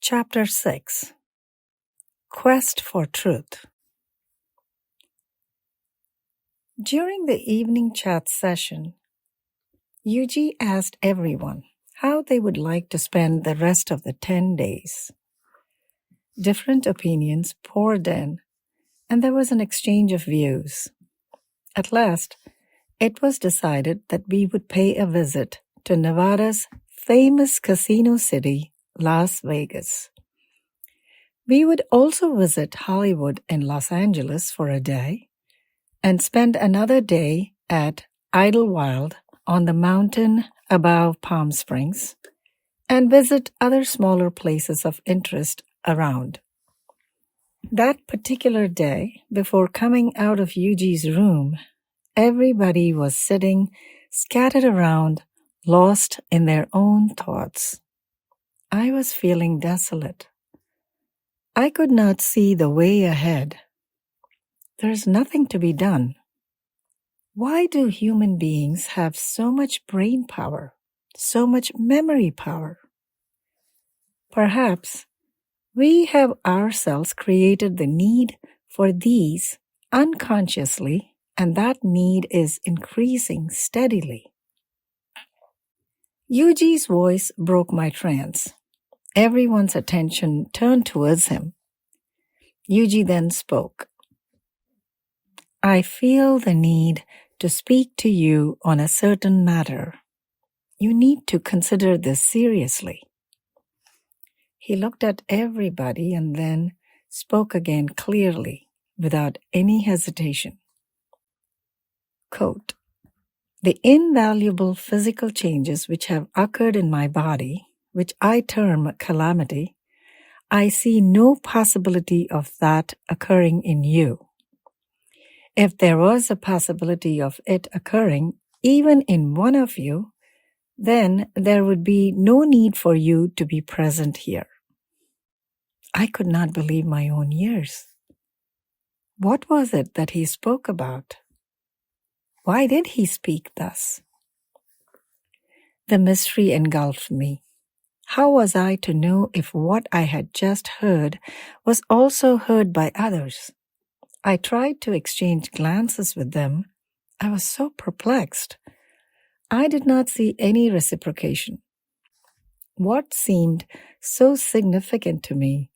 Chapter 6 Quest for Truth. During the evening chat session, Yuji asked everyone how they would like to spend the rest of the 10 days. Different opinions poured in, and there was an exchange of views. At last, it was decided that we would pay a visit to Nevada's famous casino city, Las Vegas. We would also visit Hollywood and Los Angeles for a day and spend another day at Idlewild on the mountain above Palm Springs and visit other smaller places of interest around. That particular day, before coming out of Yuji's room, everybody was sitting scattered around, lost in their own thoughts. I was feeling desolate. I could not see the way ahead. There's nothing to be done. Why do human beings have so much brain power, so much memory power? Perhaps we have ourselves created the need for these unconsciously, and that need is increasing steadily. Yuji's voice broke my trance. Everyone's attention turned towards him. Yuji then spoke. I feel the need to speak to you on a certain matter. You need to consider this seriously. He looked at everybody and then spoke again clearly, without any hesitation. Quote, the invaluable physical changes which have occurred in my body, which I term calamity, I see no possibility of that occurring in you. If there was a possibility of it occurring even in one of you, then there would be no need for you to be present here. I could not believe my own ears. What was it that he spoke about? Why did he speak thus? The mystery engulfed me. How was I to know if what I had just heard was also heard by others? I tried to exchange glances with them. I was so perplexed. I did not see any reciprocation. What seemed so significant to me,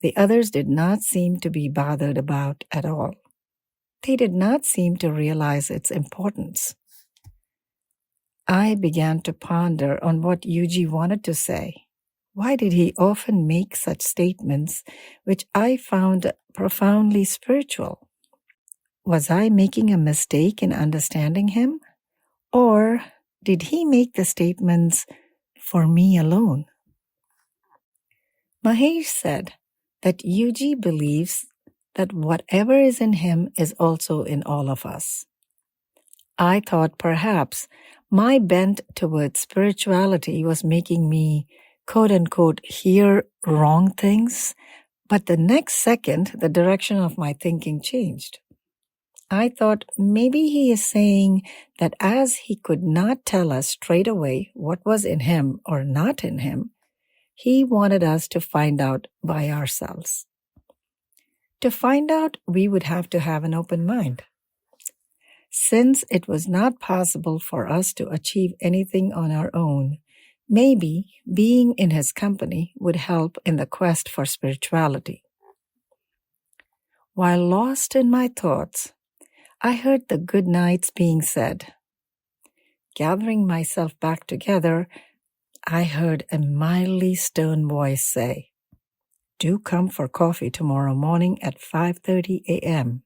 the others did not seem to be bothered about at all. They did not seem to realize its importance. I began to ponder on what Yuji wanted to say. Why did he often make such statements which I found profoundly spiritual? Was I making a mistake in understanding him? Or did he make the statements for me alone? Mahesh said that Yuji believes that whatever is in him is also in all of us. I thought perhaps my bent towards spirituality was making me, quote-unquote, hear wrong things, but the next second, the direction of my thinking changed. I thought maybe he is saying that as he could not tell us straight away what was in him or not in him, he wanted us to find out by ourselves. To find out, we would have to have an open mind. Since it was not possible for us to achieve anything on our own, maybe being in his company would help in the quest for spirituality. While lost in my thoughts, I heard the good nights being said. Gathering myself back together, I heard a mildly stern voice say, do come for coffee tomorrow morning at 5:30 a.m.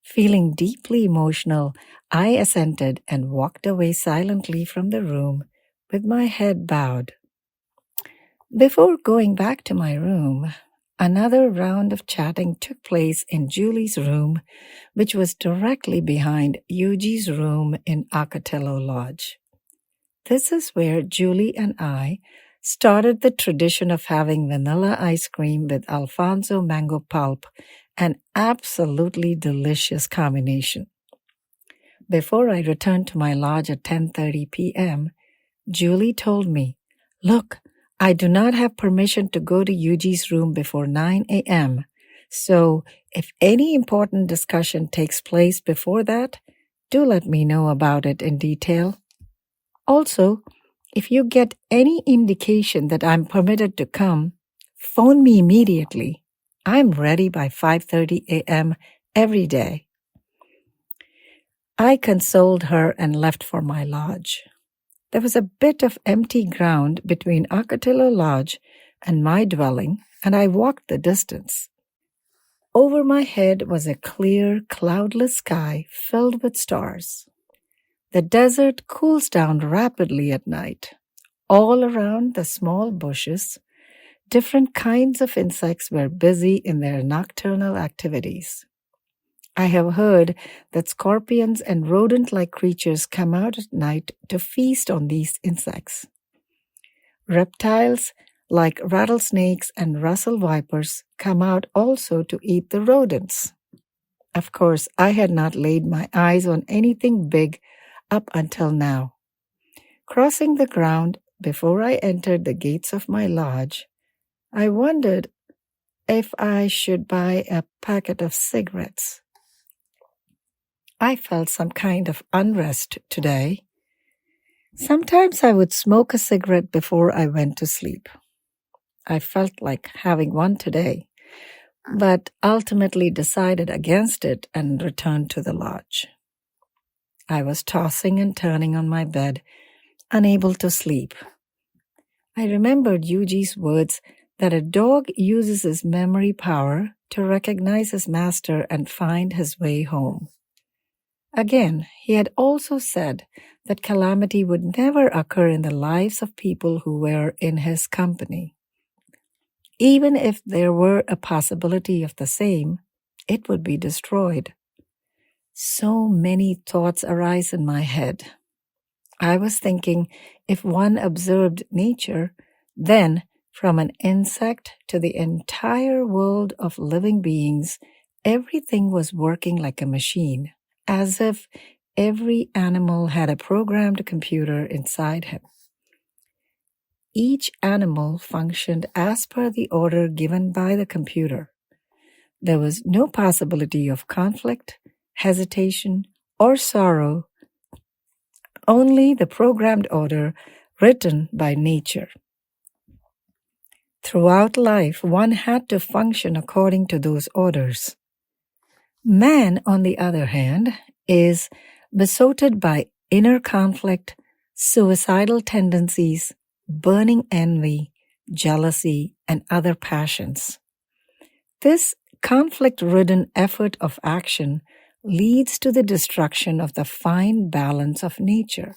Feeling deeply emotional, I assented and walked away silently from the room with my head bowed. Before going back to my room, another round of chatting took place in Julie's room, which was directly behind Yuji's room in Acatello Lodge. This is where Julie and I started the tradition of having vanilla ice cream with Alfonso mango pulp, an absolutely delicious combination. Before I returned to my lodge at 10:30 p.m., Julie told me, look, I do not have permission to go to Yuji's room before 9 a.m., so if any important discussion takes place before that, do let me know about it in detail. Also, if you get any indication that I'm permitted to come, phone me immediately. I'm ready by 5:30 a.m. every day. I consoled her and left for my lodge. There was a bit of empty ground between Akatillo Lodge and my dwelling, and I walked the distance. Over my head was a clear, cloudless sky filled with stars. The desert cools down rapidly at night. All around the small bushes, different kinds of insects were busy in their nocturnal activities. I have heard that scorpions and rodent-like creatures come out at night to feast on these insects. Reptiles like rattlesnakes and Russell vipers come out also to eat the rodents. Of course, I had not laid my eyes on anything big up until now. Crossing the ground before I entered the gates of my lodge, I wondered if I should buy a packet of cigarettes. I felt some kind of unrest today. Sometimes I would smoke a cigarette before I went to sleep. I felt like having one today, but ultimately decided against it and returned to the lodge. I was tossing and turning on my bed, unable to sleep. I remembered Yuji's words that a dog uses his memory power to recognize his master and find his way home. Again, he had also said that calamity would never occur in the lives of people who were in his company. Even if there were a possibility of the same, it would be destroyed. So many thoughts arise in my head. I was thinking, if one observed nature, then from an insect to the entire world of living beings, everything was working like a machine, as if every animal had a programmed computer inside him. Each animal functioned as per the order given by the computer. There was no possibility of conflict, hesitation, or sorrow, only the programmed order written by nature. Throughout life, one had to function according to those orders. Man, on the other hand, is besotted by inner conflict, suicidal tendencies, burning envy, jealousy, and other passions. This conflict-ridden effort of action leads to the destruction of the fine balance of nature.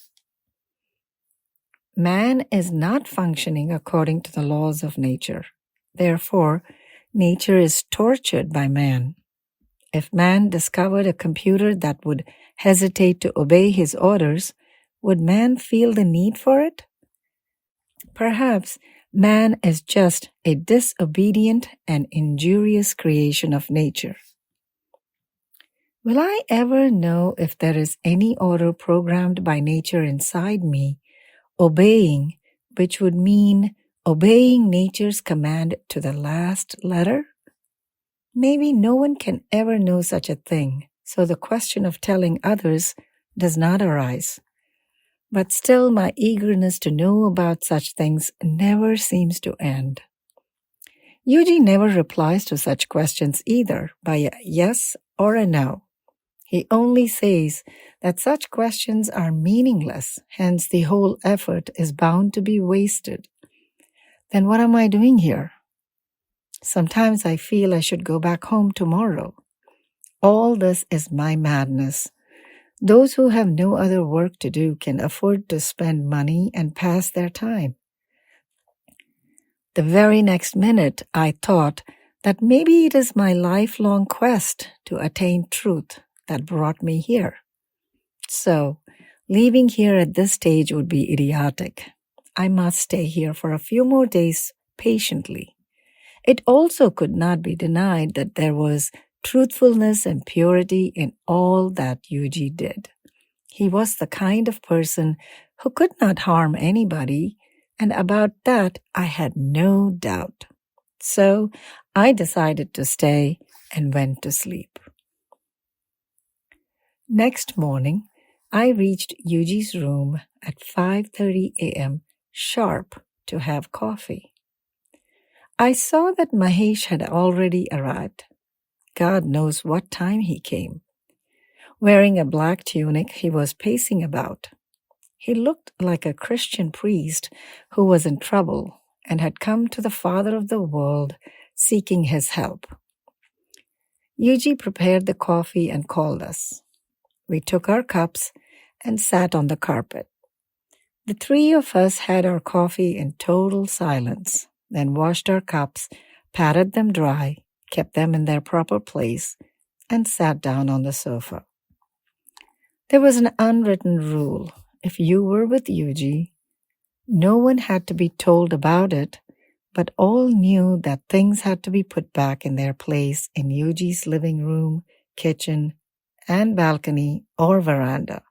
Man is not functioning according to the laws of nature. Therefore, nature is tortured by man. If man discovered a computer that would hesitate to obey his orders, would man feel the need for it? Perhaps man is just a disobedient and injurious creation of nature. Will I ever know if there is any order programmed by nature inside me, obeying, which would mean obeying nature's command to the last letter? Maybe no one can ever know such a thing, so the question of telling others does not arise. But still, my eagerness to know about such things never seems to end. Yuji never replies to such questions either by a yes or a no. He only says that such questions are meaningless, hence the whole effort is bound to be wasted. Then what am I doing here? Sometimes I feel I should go back home tomorrow. All this is my madness. Those who have no other work to do can afford to spend money and pass their time. The very next minute, I thought that maybe it is my lifelong quest to attain truth that brought me here. So, leaving here at this stage would be idiotic. I must stay here for a few more days patiently. It also could not be denied that there was truthfulness and purity in all that Yuji did. He was the kind of person who could not harm anybody, and about that I had no doubt. So I decided to stay and went to sleep. Next morning, I reached Yuji's room at 5:30 a.m. sharp to have coffee. I saw that Mahesh had already arrived. God knows what time he came. Wearing a black tunic, he was pacing about. He looked like a Christian priest who was in trouble and had come to the Father of the world seeking his help. Yuji prepared the coffee and called us. We took our cups and sat on the carpet. The three of us had our coffee in total silence, then washed our cups, patted them dry, kept them in their proper place, and sat down on the sofa. There was an unwritten rule. If you were with Yuji, no one had to be told about it, but all knew that things had to be put back in their place in Yuji's living room, kitchen, and balcony or veranda.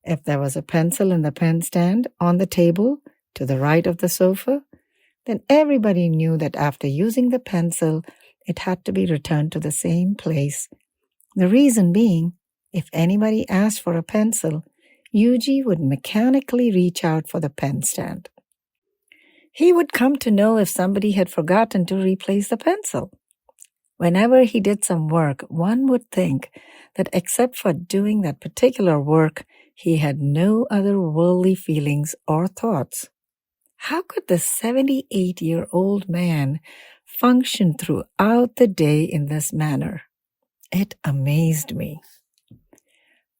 If there was a pencil in the pen stand on the table to the right of the sofa, then everybody knew that after using the pencil, it had to be returned to the same place. The reason being, if anybody asked for a pencil, Yuji would mechanically reach out for the pen stand. He would come to know if somebody had forgotten to replace the pencil. Whenever he did some work, one would think that except for doing that particular work, he had no other worldly feelings or thoughts. How could the 78-year-old man function throughout the day in this manner? It amazed me.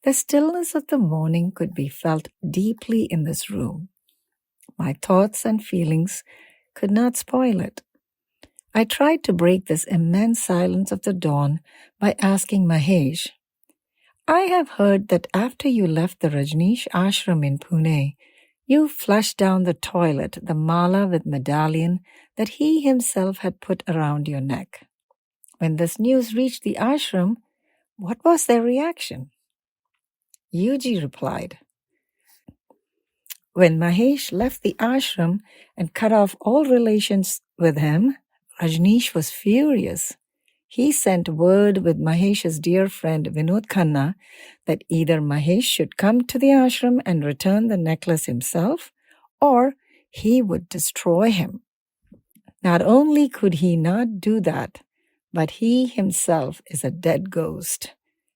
The stillness of the morning could be felt deeply in this room. My thoughts and feelings could not spoil it. I tried to break this immense silence of the dawn by asking Mahesh, I have heard that after you left the Rajneesh ashram in Pune, you flushed down the toilet the mala with medallion that he himself had put around your neck. When this news reached the ashram, what was their reaction? Yuji replied, when Mahesh left the ashram and cut off all relations with him, Rajneesh was furious. He sent word with Mahesh's dear friend Vinod Khanna that either Mahesh should come to the ashram and return the necklace himself, or he would destroy him. Not only could he not do that, but he himself is a dead ghost.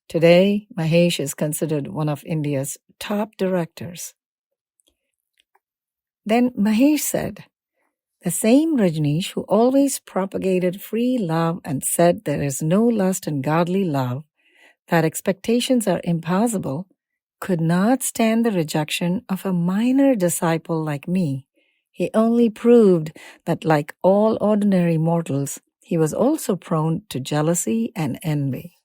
Today, Mahesh is considered one of India's top directors. Then Mahesh said, the same Rajneesh who always propagated free love and said there is no lust in godly love, that expectations are impossible, could not stand the rejection of a minor disciple like me. He only proved that, like all ordinary mortals, he was also prone to jealousy and envy.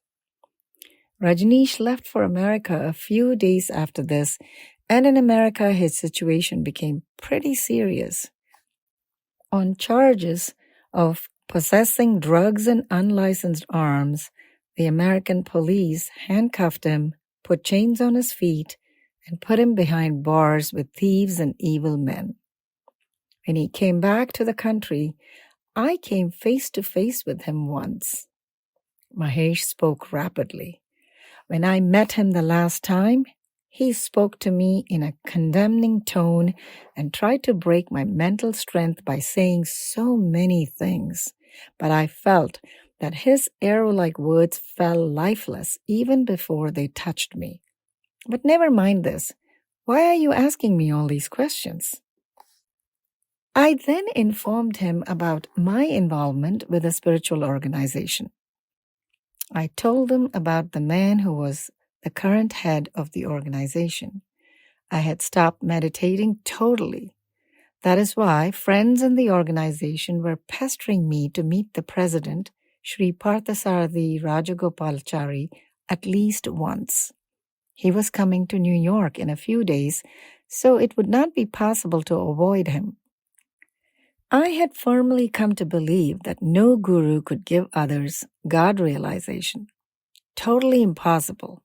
Rajneesh left for America a few days after this, and in America his situation became pretty serious. On charges of possessing drugs and unlicensed arms, the American police handcuffed him, put chains on his feet, and put him behind bars with thieves and evil men. When he came back to the country, I came face to face with him once. Mahesh spoke rapidly. When I met him the last time, he spoke to me in a condemning tone and tried to break my mental strength by saying so many things. But I felt that his arrow-like words fell lifeless even before they touched me. But never mind this. Why are you asking me all these questions? I then informed him about my involvement with a spiritual organization. I told him about the man who was the current head of the organization. I had stopped meditating totally. That is why friends in the organization were pestering me to meet the president, Sri Parthasarathi Rajagopalachari, at least once. He was coming to New York in a few days, so it would not be possible to avoid him. I had firmly come to believe that no guru could give others God realization. Totally impossible.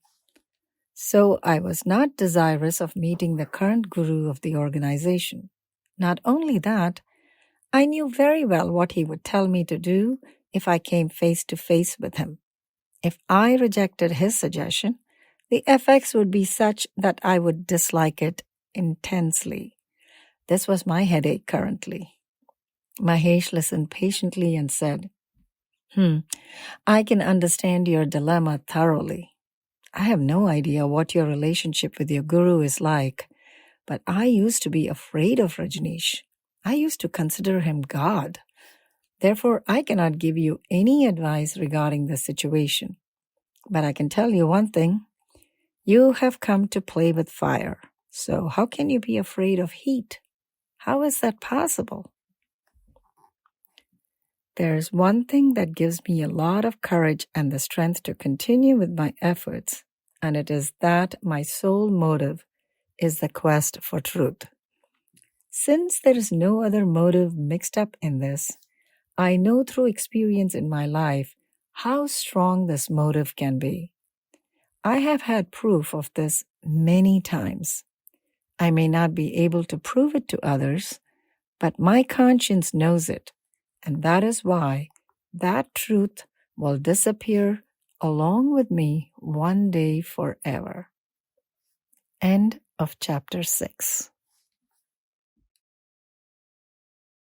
So I was not desirous of meeting the current guru of the organization. Not only that, I knew very well what he would tell me to do if I came face to face with him. If I rejected his suggestion, the effects would be such that I would dislike it intensely. This was my headache currently. Mahesh listened patiently and said, I can understand your dilemma thoroughly. I have no idea what your relationship with your guru is like, but I used to be afraid of Rajneesh. I used to consider him God. Therefore, I cannot give you any advice regarding the situation. But I can tell you one thing. You have come to play with fire. So how can you be afraid of heat? How is that possible? There is one thing that gives me a lot of courage and the strength to continue with my efforts, and it is that my sole motive is the quest for truth. Since there is no other motive mixed up in this, I know through experience in my life how strong this motive can be. I have had proof of this many times. I may not be able to prove it to others, but my conscience knows it, and that is why that truth will disappear along with me one day forever. End of chapter 6.